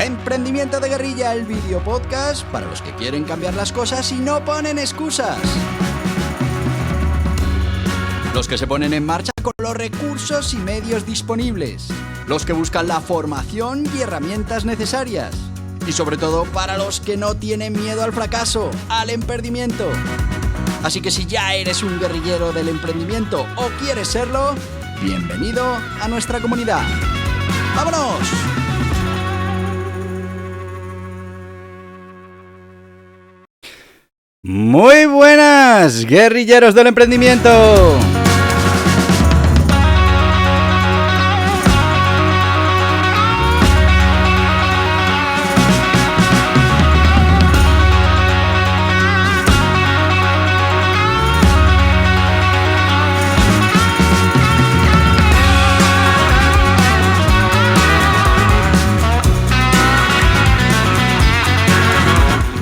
Emprendimiento de Guerrilla, el video podcast para los que quieren cambiar las cosas y no ponen excusas. Los que se ponen en marcha con los recursos y medios disponibles. Los que buscan la formación y herramientas necesarias. Y sobre todo para los que no tienen miedo al fracaso, al emprendimiento. Así que si ya eres un guerrillero del emprendimiento o quieres serlo, bienvenido a nuestra comunidad. ¡Vámonos! Muy buenas, guerrilleros del emprendimiento.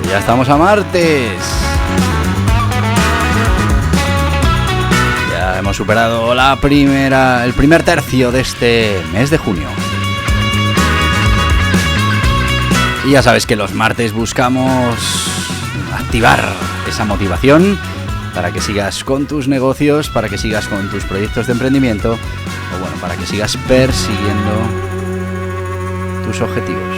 Ya estamos a martes. Ya hemos superado el primer tercio de este mes de junio. Y ya sabes que los martes buscamos activar esa motivación para que sigas con tus negocios, para que sigas con tus proyectos de emprendimiento o bueno, para que sigas persiguiendo tus objetivos.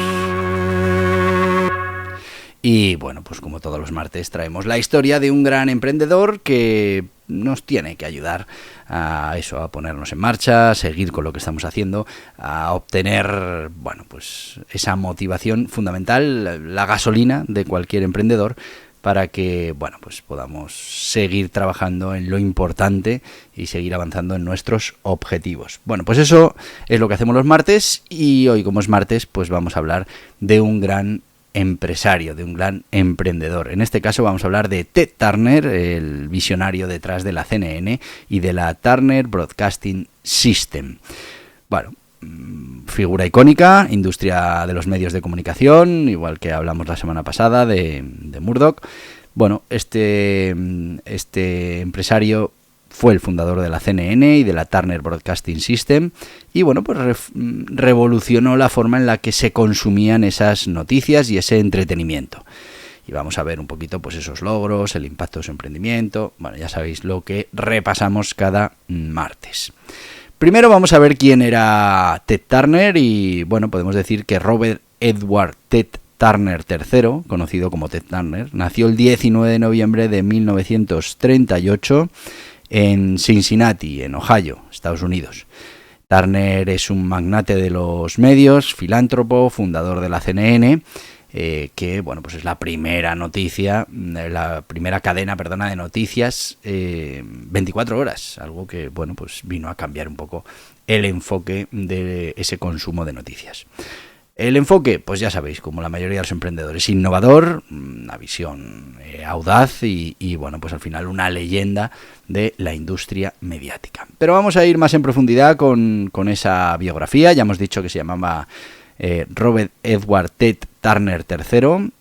Y bueno, pues como todos los martes traemos la historia de un gran emprendedor que nos tiene que ayudar a eso, a ponernos en marcha, a seguir con lo que estamos haciendo, a obtener, bueno, pues esa motivación fundamental, la gasolina de cualquier emprendedor para que, bueno, pues podamos seguir trabajando en lo importante y seguir avanzando en nuestros objetivos. Bueno, pues eso es lo que hacemos los martes y hoy, como es martes, pues vamos a hablar de un gran empresario, de un gran emprendedor. En este caso vamos a hablar de Ted Turner, el visionario detrás de la CNN y de la Turner Broadcasting System. Bueno, figura icónica, industria de los medios de comunicación, igual que hablamos la semana pasada de Murdoch. Bueno, este empresario fue el fundador de la CNN y de la Turner Broadcasting System y bueno, pues revolucionó la forma en la que se consumían esas noticias y ese entretenimiento. Y vamos a ver un poquito pues esos logros, el impacto de su emprendimiento. Bueno, ya sabéis lo que repasamos cada martes. Primero vamos a ver quién era Ted Turner y bueno, podemos decir que Robert Edward Ted Turner III, conocido como Ted Turner, nació el 19 de noviembre de 1938 en Cincinnati, en Ohio, Estados Unidos. Turner es un magnate de los medios, filántropo, fundador de la CNN, que bueno, pues es la primera cadena de noticias 24 horas, algo que bueno, pues vino a cambiar un poco el enfoque de ese consumo de noticias. El enfoque, pues ya sabéis, como la mayoría de los emprendedores, innovador, una visión audaz y bueno, pues al final una leyenda de la industria mediática. Pero vamos a ir más en profundidad con esa biografía. Ya hemos dicho que se llamaba Robert Edward Ted Turner III.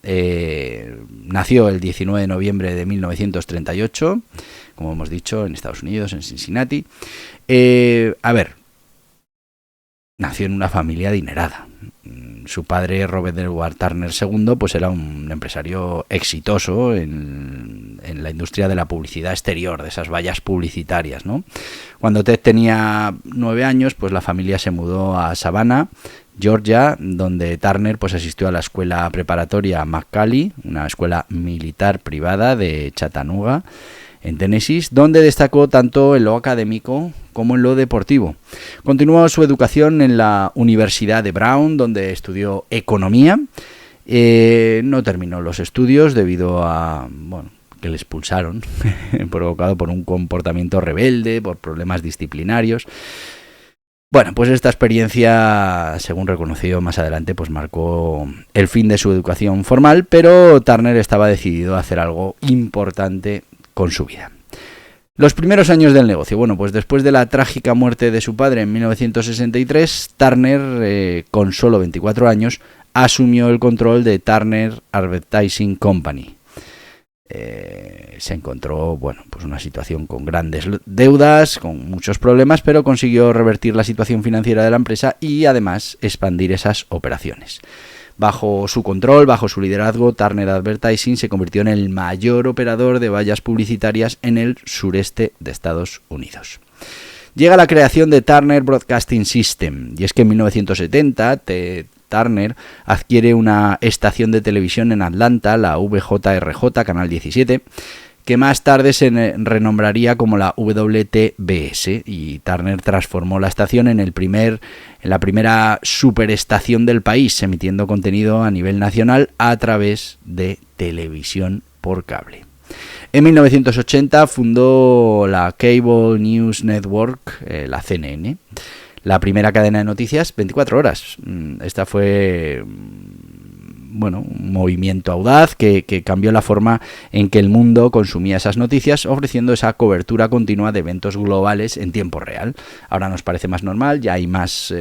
Nació el 19 de noviembre de 1938, como hemos dicho, en Estados Unidos, en Cincinnati. Nació en una familia adinerada. Su padre, Robert Edward Turner II, pues era un empresario exitoso en la industria de la publicidad exterior, de esas vallas publicitarias, ¿no? Cuando Ted tenía 9 años, pues la familia se mudó a Savannah, Georgia, donde Turner pues asistió a la escuela preparatoria McCallie, una escuela militar privada de Chattanooga, en Tennessee, donde destacó tanto en lo académico como en lo deportivo. Continuó su educación en la Universidad de Brown, donde estudió economía. No terminó los estudios debido a que le expulsaron, provocado por un comportamiento rebelde, por problemas disciplinarios. Bueno, pues esta experiencia, según reconoció más adelante, pues marcó el fin de su educación formal, pero Turner estaba decidido a hacer algo importante con su vida. Los primeros años del negocio. Bueno, pues después de la trágica muerte de su padre en 1963, Turner, con solo 24 años, asumió el control de Turner Advertising Company. Se encontró, pues una situación con grandes deudas, con muchos problemas, pero consiguió revertir la situación financiera de la empresa y además expandir esas operaciones. Bajo su control, bajo su liderazgo, Turner Advertising se convirtió en el mayor operador de vallas publicitarias en el sureste de Estados Unidos. Llega la creación de Turner Broadcasting System, y es que en 1970 Turner adquiere una estación de televisión en Atlanta, la WJRJ, Canal 17, que más tarde se renombraría como la WTBS, y Turner transformó la estación en la primera superestación del país, emitiendo contenido a nivel nacional a través de televisión por cable. En 1980 fundó la Cable News Network, la CNN, la primera cadena de noticias 24 horas. Esta fue un movimiento audaz que cambió la forma en que el mundo consumía esas noticias, ofreciendo esa cobertura continua de eventos globales en tiempo real. Ahora nos parece más normal, ya hay más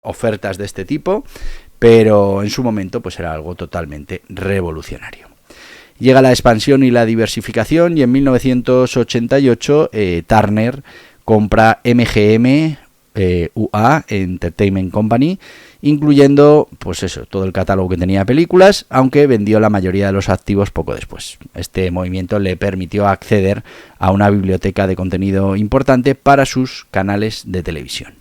ofertas de este tipo, pero en su momento pues era algo totalmente revolucionario. Llega la expansión y la diversificación, y en 1988 Turner compra MGM UA Entertainment Company, incluyendo todo el catálogo que tenía de películas, aunque vendió la mayoría de los activos poco después. Este movimiento le permitió acceder a una biblioteca de contenido importante para sus canales de televisión.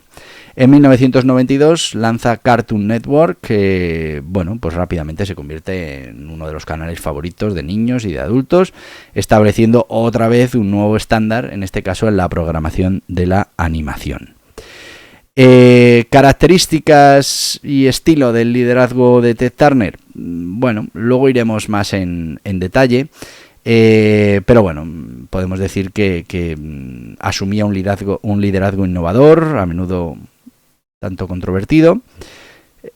En 1992 lanza Cartoon Network, que rápidamente se convierte en uno de los canales favoritos de niños y de adultos, estableciendo otra vez un nuevo estándar, en este caso en la programación de la animación. Características y estilo del liderazgo de Ted Turner. Luego iremos más en detalle, pero podemos decir que asumía un liderazgo innovador, a menudo tanto controvertido.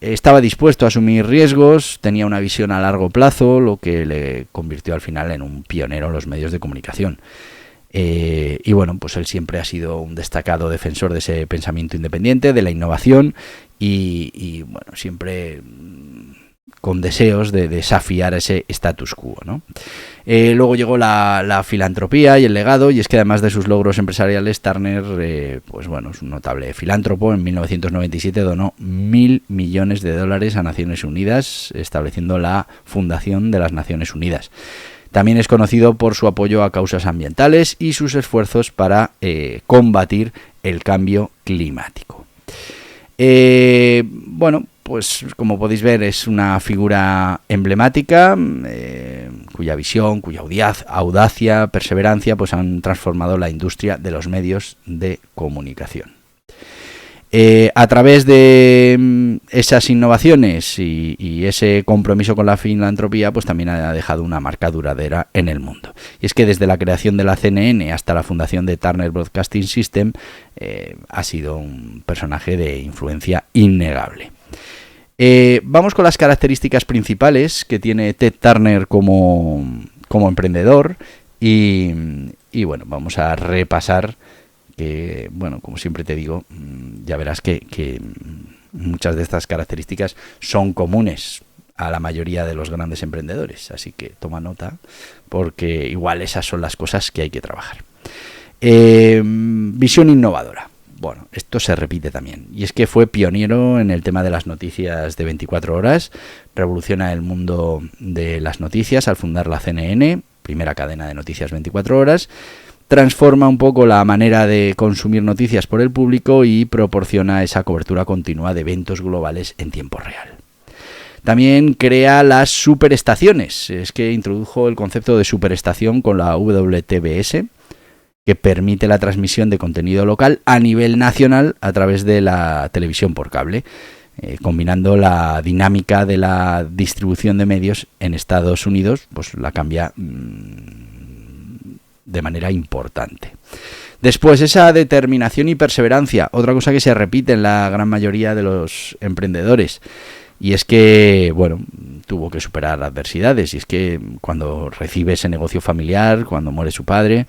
Estaba dispuesto a asumir riesgos, tenía una visión a largo plazo, lo que le convirtió al final en un pionero en los medios de comunicación. Él siempre ha sido un destacado defensor de ese pensamiento independiente, de la innovación y siempre con deseos de desafiar ese status quo, ¿no? Luego llegó la filantropía y el legado, y es que además de sus logros empresariales, Turner es un notable filántropo. En 1997 donó $1.000 millones a Naciones Unidas, estableciendo la Fundación de las Naciones Unidas. También es conocido por su apoyo a causas ambientales y sus esfuerzos para combatir el cambio climático. Como podéis ver, es una figura emblemática cuya visión, cuya audacia, perseverancia han transformado la industria de los medios de comunicación. A través de esas innovaciones y ese compromiso con la filantropía, también ha dejado una marca duradera en el mundo. Y es que desde la creación de la CNN hasta la fundación de Turner Broadcasting System, ha sido un personaje de influencia innegable. Vamos con las características principales que tiene Ted Turner como emprendedor y vamos a repasar que, como siempre te digo, ya verás que muchas de estas características son comunes a la mayoría de los grandes emprendedores, así que toma nota, porque igual esas son las cosas que hay que trabajar. Visión innovadora. Esto se repite también, y es que fue pionero en el tema de las noticias de 24 horas, revoluciona el mundo de las noticias al fundar la CNN, primera cadena de noticias 24 horas, transforma un poco la manera de consumir noticias por el público y proporciona esa cobertura continua de eventos globales en tiempo real. También crea las superestaciones, es que introdujo el concepto de superestación con la WTBS, que permite la transmisión de contenido local a nivel nacional a través de la televisión por cable, combinando la dinámica de la distribución de medios en Estados Unidos, la cambia de manera importante. Después, esa determinación y perseverancia, otra cosa que se repite en la gran mayoría de los emprendedores, y es que, tuvo que superar adversidades, y es que cuando recibe ese negocio familiar, cuando muere su padre,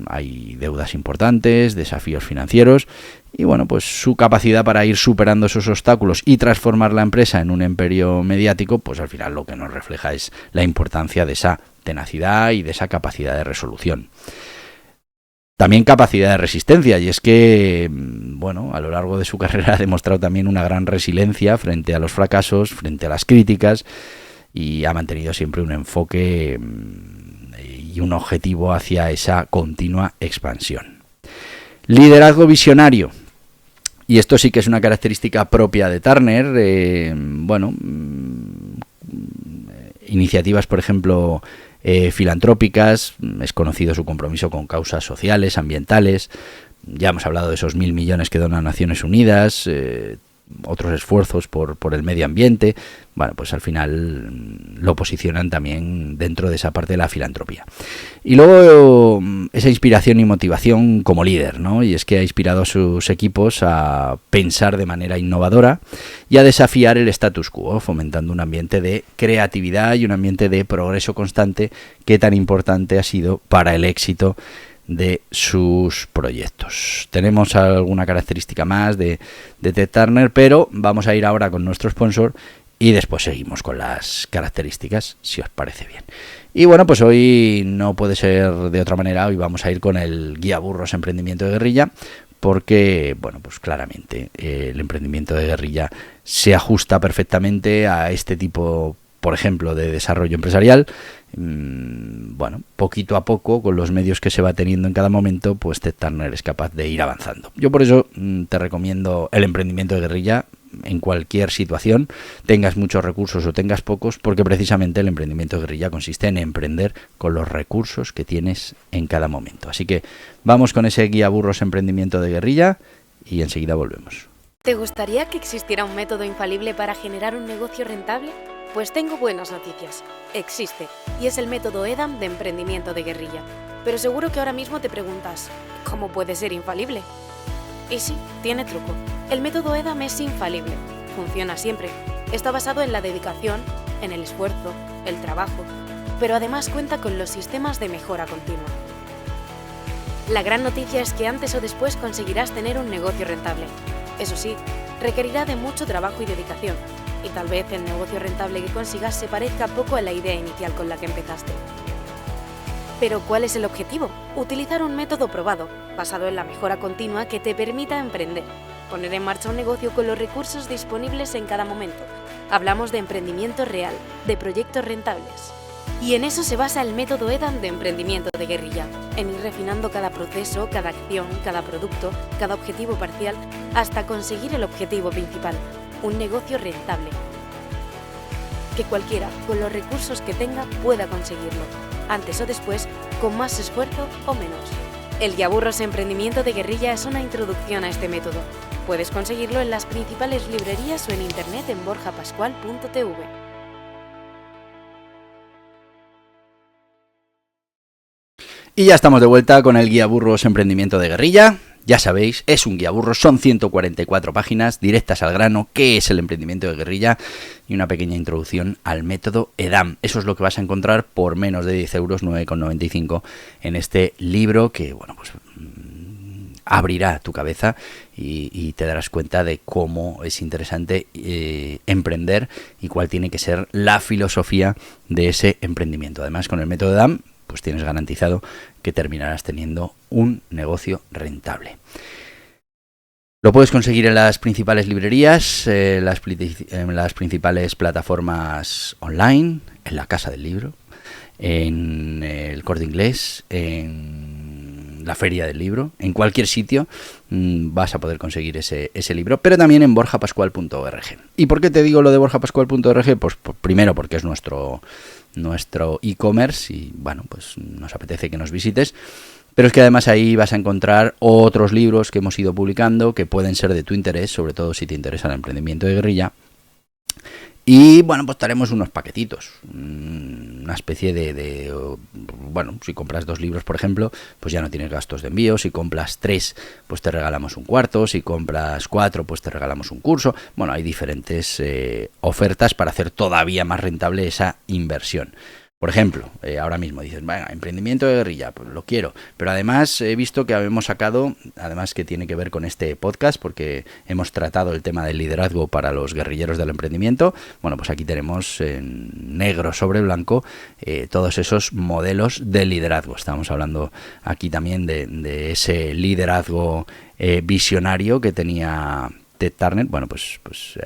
hay deudas importantes, desafíos financieros, y su capacidad para ir superando esos obstáculos y transformar la empresa en un imperio mediático, al final lo que nos refleja es la importancia de esa tenacidad y de esa capacidad de resolución. También capacidad de resistencia, y es que, bueno, a lo largo de su carrera ha demostrado también una gran resiliencia frente a los fracasos, frente a las críticas, y ha mantenido siempre un enfoque y un objetivo hacia esa continua expansión. Liderazgo visionario. Y esto sí que es una característica propia de Turner. Iniciativas, por ejemplo, filantrópicas. Es conocido su compromiso con causas sociales, ambientales. Ya hemos hablado de esos 1.000 millones que dona Naciones Unidas. Otros esfuerzos por el medio ambiente. Bueno, pues al final lo posicionan también dentro de esa parte de la filantropía. Y luego esa inspiración y motivación como líder, ¿no? Y es que ha inspirado a sus equipos a pensar de manera innovadora y a desafiar el status quo, fomentando un ambiente de creatividad y un ambiente de progreso constante que tan importante ha sido para el éxito de sus proyectos. Tenemos alguna característica más de Ted Turner, pero vamos a ir ahora con nuestro sponsor y después seguimos con las características, si os parece bien. Y bueno, pues hoy no puede ser de otra manera. Hoy vamos a ir con el Guía Burros Emprendimiento de Guerrilla, porque, bueno, pues claramente el emprendimiento de guerrilla se ajusta perfectamente a este tipo, por ejemplo, de desarrollo empresarial. Bueno, poquito a poco, con los medios que se va teniendo en cada momento, pues Ted Turner es capaz de ir avanzando. Yo por eso te recomiendo el emprendimiento de guerrilla en cualquier situación, tengas muchos recursos o tengas pocos, porque precisamente el emprendimiento de guerrilla consiste en emprender con los recursos que tienes en cada momento. Así que vamos con ese Guía Burros Emprendimiento de Guerrilla y enseguida volvemos. ¿Te gustaría que existiera un método infalible para generar un negocio rentable? Pues tengo buenas noticias. Existe, y es el método EDAM de emprendimiento de guerrilla. Pero seguro que ahora mismo te preguntas, ¿cómo puede ser infalible? Y sí, tiene truco. El método EDAM es infalible. Funciona siempre. Está basado en la dedicación, en el esfuerzo, el trabajo, pero además cuenta con los sistemas de mejora continua. La gran noticia es que antes o después conseguirás tener un negocio rentable. Eso sí, requerirá de mucho trabajo y dedicación, y tal vez el negocio rentable que consigas se parezca poco a la idea inicial con la que empezaste. Pero ¿cuál es el objetivo? Utilizar un método probado, basado en la mejora continua que te permita emprender, poner en marcha un negocio con los recursos disponibles en cada momento. Hablamos de emprendimiento real, de proyectos rentables. Y en eso se basa el método EDAM de emprendimiento de guerrilla, en ir refinando cada proceso, cada acción, cada producto, cada objetivo parcial, hasta conseguir el objetivo principal, un negocio rentable. Que cualquiera, con los recursos que tenga, pueda conseguirlo, antes o después, con más esfuerzo o menos. El Guía Burros Emprendimiento de Guerrilla es una introducción a este método. Puedes conseguirlo en las principales librerías o en internet en borjapascual.tv. Y ya estamos de vuelta con el Guía Burros Emprendimiento de Guerrilla. Ya sabéis, es un guía burros, son 144 páginas directas al grano, qué es el emprendimiento de guerrilla y una pequeña introducción al método EDAM. Eso es lo que vas a encontrar por menos de 10 euros, 9,95 en este libro que, bueno, pues abrirá tu cabeza y te darás cuenta de cómo es interesante emprender y cuál tiene que ser la filosofía de ese emprendimiento. Además, con el método EDAM, pues tienes garantizado que terminarás teniendo un negocio rentable. Lo puedes conseguir en las principales librerías, en las principales plataformas online, en la Casa del Libro, en el Corte Inglés, en la Feria del Libro, en cualquier sitio vas a poder conseguir ese libro, pero también en borjapascual.org. ¿Y por qué te digo lo de borjapascual.org? Pues primero porque es nuestro e-commerce y bueno, pues nos apetece que nos visites, pero es que además ahí vas a encontrar otros libros que hemos ido publicando que pueden ser de tu interés, sobre todo si te interesa el emprendimiento de guerrilla. Y bueno, pues haremos unos paquetitos, una especie bueno, si compras 2 libros, por ejemplo, pues ya no tienes gastos de envío. Si compras 3, pues te regalamos un cuarto. Si compras 4, pues te regalamos un curso. Bueno, hay diferentes ofertas para hacer todavía más rentable esa inversión. Por ejemplo, ahora mismo dices, venga, emprendimiento de guerrilla, pues lo quiero. Pero además he visto que hemos sacado, además que tiene que ver con este podcast, porque hemos tratado el tema del liderazgo para los guerrilleros del emprendimiento. Bueno, pues aquí tenemos en negro sobre blanco todos esos modelos de liderazgo. Estamos hablando aquí también de ese liderazgo visionario que tenía Ted Turner. Bueno, pues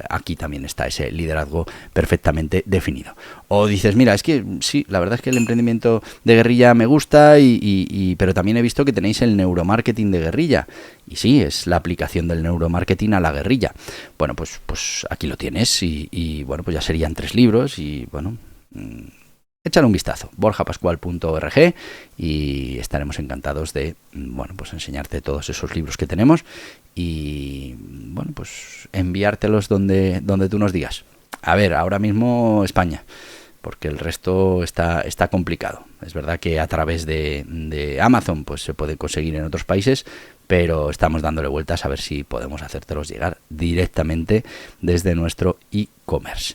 aquí también está ese liderazgo perfectamente definido. O dices, mira, es que sí, la verdad es que el emprendimiento de guerrilla me gusta, pero también he visto que tenéis el neuromarketing de guerrilla. Y sí, es la aplicación del neuromarketing a la guerrilla. Bueno, pues aquí lo tienes y bueno, pues ya serían 3 libros y bueno... Échale un vistazo, borjapascual.org, y estaremos encantados de, bueno, pues enseñarte todos esos libros que tenemos y, bueno, pues enviártelos donde tú nos digas. A ver, ahora mismo España, porque el resto está complicado. Es verdad que a través de Amazon pues se puede conseguir en otros países, pero estamos dándole vueltas a ver si podemos hacértelos llegar directamente desde nuestro e-commerce.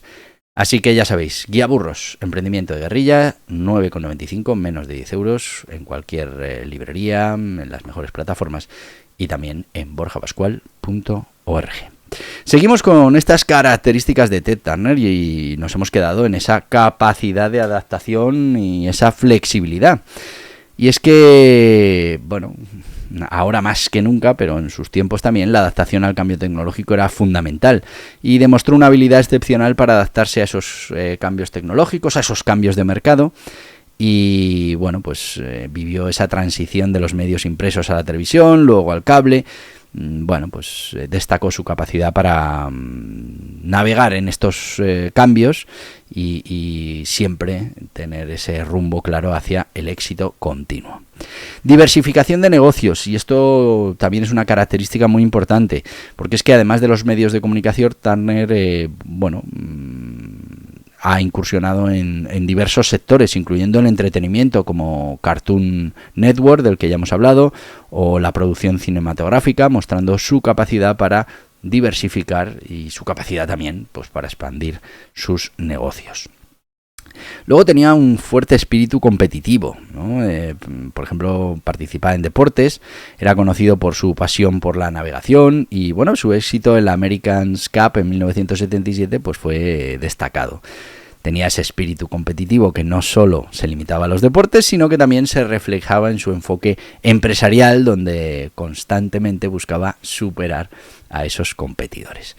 Así que ya sabéis, Guía Burros, emprendimiento de guerrilla, 9,95, menos de 10 euros, en cualquier librería, en las mejores plataformas y también en borjapascual.org. Seguimos con estas características de Ted Turner y nos hemos quedado en esa capacidad de adaptación y esa flexibilidad. Y es que, bueno, ahora más que nunca, pero en sus tiempos también, la adaptación al cambio tecnológico era fundamental y demostró una habilidad excepcional para adaptarse a esos cambios tecnológicos, a esos cambios de mercado. Y bueno, pues vivió esa transición de los medios impresos a la televisión, luego al cable. Bueno, pues destacó su capacidad para navegar en estos cambios y siempre tener ese rumbo claro hacia el éxito continuo. Diversificación de negocios, y esto también es una característica muy importante, porque es que además de los medios de comunicación, Turner, ha incursionado en diversos sectores, incluyendo el entretenimiento, como Cartoon Network, del que ya hemos hablado, o la producción cinematográfica, mostrando su capacidad para diversificar y su capacidad también pues para expandir sus negocios. Luego tenía un fuerte espíritu competitivo, ¿no? Por ejemplo, participaba en deportes, era conocido por su pasión por la navegación y bueno, su éxito en la America's Cup en 1977 pues fue destacado. Tenía ese espíritu competitivo que no solo se limitaba a los deportes, sino que también se reflejaba en su enfoque empresarial, donde constantemente buscaba superar a esos competidores.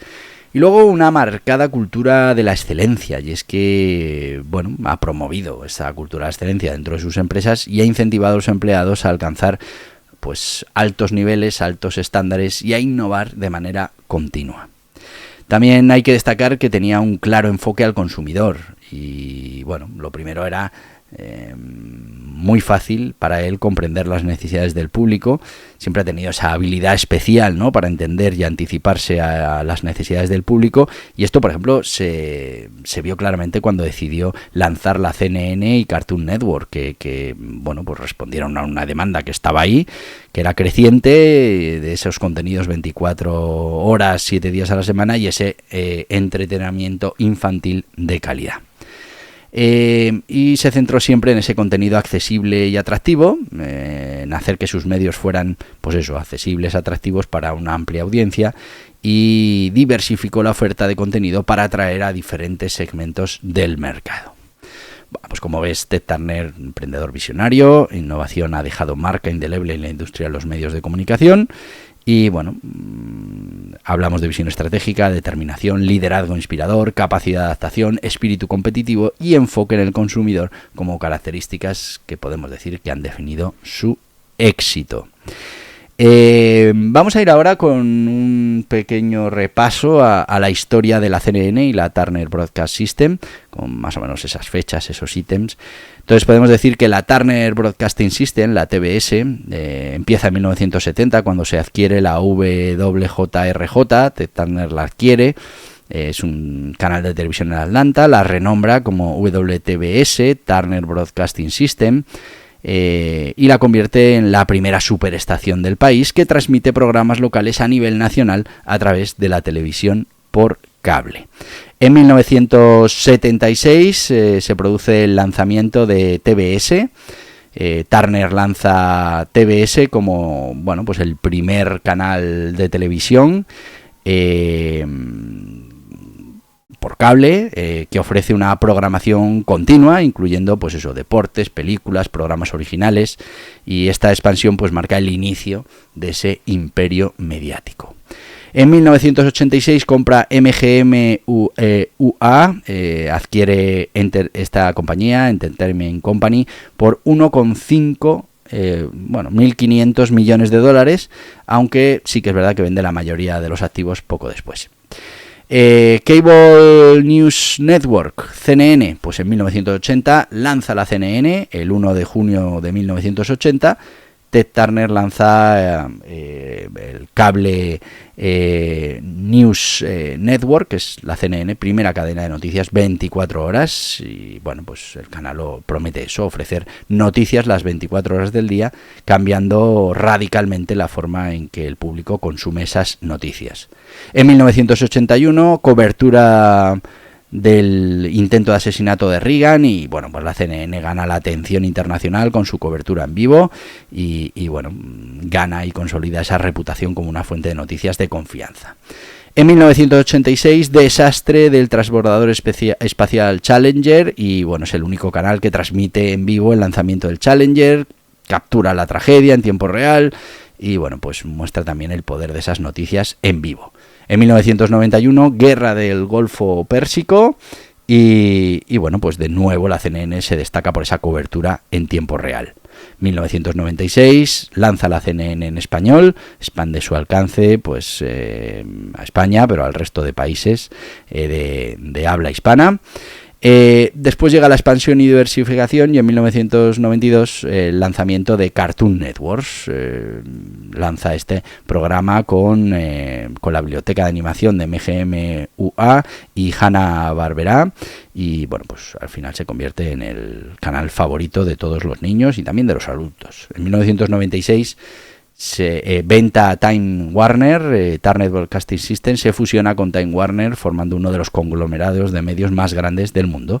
Y luego una marcada cultura de la excelencia, y es que, bueno, ha promovido esa cultura de excelencia dentro de sus empresas y ha incentivado a los empleados a alcanzar pues altos niveles, altos estándares y a innovar de manera continua. También hay que destacar que tenía un claro enfoque al consumidor y, bueno, lo primero era muy fácil para él comprender las necesidades del público. Siempre ha tenido esa habilidad especial, ¿no?, para entender y anticiparse a las necesidades del público, y esto, por ejemplo, se vio claramente cuando decidió lanzar la CNN y Cartoon Network, que bueno, pues respondieron a una demanda que estaba ahí, que era creciente, de esos contenidos 24 horas, 7 días a la semana, y ese entretenimiento infantil de calidad. Y se centró siempre en ese contenido accesible y atractivo, en hacer que sus medios fueran, pues eso, accesibles, atractivos para una amplia audiencia, y diversificó la oferta de contenido para atraer a diferentes segmentos del mercado. Bueno, pues como ves, Ted Turner, emprendedor visionario, innovación, ha dejado marca indeleble en la industria de los medios de comunicación. Y bueno, hablamos de visión estratégica, determinación, liderazgo inspirador, capacidad de adaptación, espíritu competitivo y enfoque en el consumidor como características que podemos decir que han definido su éxito. Vamos a ir ahora con un pequeño repaso a la historia de la CNN y la Turner Broadcast System, con más o menos esas fechas, esos ítems. Entonces podemos decir que la Turner Broadcasting System, la TBS, empieza en 1970 cuando se adquiere la WJRJ. Ted Turner la adquiere, es un canal de televisión en Atlanta, la renombra como WTBS, Turner Broadcasting System, y la convierte en la primera superestación del país que transmite programas locales a nivel nacional a través de la televisión por cable. En 1976 se produce el lanzamiento de TBS. Turner lanza TBS como, bueno, pues el primer canal de televisión por cable, que ofrece una programación continua, incluyendo pues eso, deportes, películas, programas originales, y esta expansión pues marca el inicio de ese imperio mediático. En 1986 compra MGM UA, adquiere esta compañía, Entertainment Company, por 1,5 millones de dólares, aunque sí que es verdad que vende la mayoría de los activos poco después. Cable News Network, CNN, pues en 1980 lanza la CNN, el 1 de junio de 1980, Ted Turner lanza el Cable News Network, que es la CNN, primera cadena de noticias 24 horas, y bueno, pues el canal promete eso, ofrecer noticias las 24 horas del día, cambiando radicalmente la forma en que el público consume esas noticias. En 1981, cobertura del intento de asesinato de Reagan, y bueno, pues la CNN gana la atención internacional con su cobertura en vivo y bueno, gana y consolida esa reputación como una fuente de noticias de confianza. En 1986, desastre del transbordador espacial Challenger, y bueno, es el único canal que transmite en vivo el lanzamiento del Challenger, captura la tragedia en tiempo real y bueno, pues muestra también el poder de esas noticias en vivo. En 1991, guerra del Golfo Pérsico, y bueno, pues de nuevo la CNN se destaca por esa cobertura en tiempo real. 1996, lanza la CNN en español, expande su alcance pues a España, pero al resto de países de habla hispana. Después llega la expansión y diversificación, y en 1992 el lanzamiento de Cartoon Networks. Lanza este programa con la biblioteca de animación de MGM UA y Hanna-Barbera, y bueno, pues al final se convierte en el canal favorito de todos los niños y también de los adultos. En 1996 se venta a Time Warner, Turner Broadcasting System se fusiona con Time Warner, formando uno de los conglomerados de medios más grandes del mundo,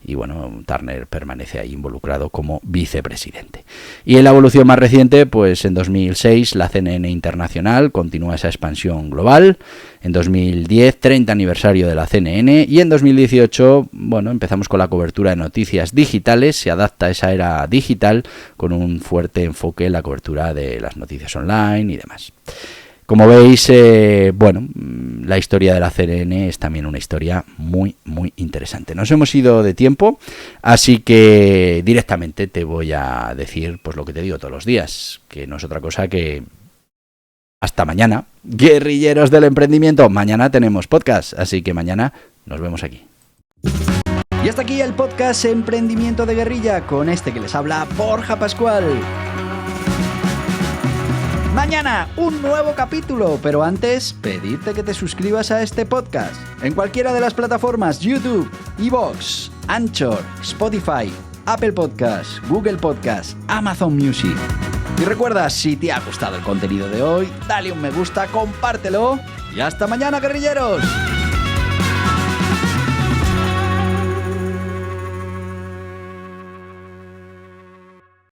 y bueno, Turner permanece ahí involucrado como vicepresidente. Y en la evolución más reciente, pues en 2006 la CNN Internacional continúa esa expansión global, en 2010 30 aniversario de la CNN, y en 2018, bueno, empezamos con la cobertura de noticias digitales, se adapta a esa era digital con un fuerte enfoque en la cobertura de las noticias online y demás. Como veis, bueno, la historia de la CNN es también una historia muy, muy interesante. Nos hemos ido de tiempo, así que directamente te voy a decir pues lo que te digo todos los días, que no es otra cosa que hasta mañana, guerrilleros del emprendimiento. Mañana tenemos podcast, así que mañana nos vemos aquí. Y hasta aquí el podcast Emprendimiento de Guerrilla, con este que les habla Borja Pascual. Mañana un nuevo capítulo, pero antes pedirte que te suscribas a este podcast en cualquiera de las plataformas: YouTube, iVoox, Anchor, Spotify, Apple Podcasts, Google Podcasts, Amazon Music. Y recuerda, si te ha gustado el contenido de hoy, dale un me gusta, compártelo y hasta mañana, guerrilleros.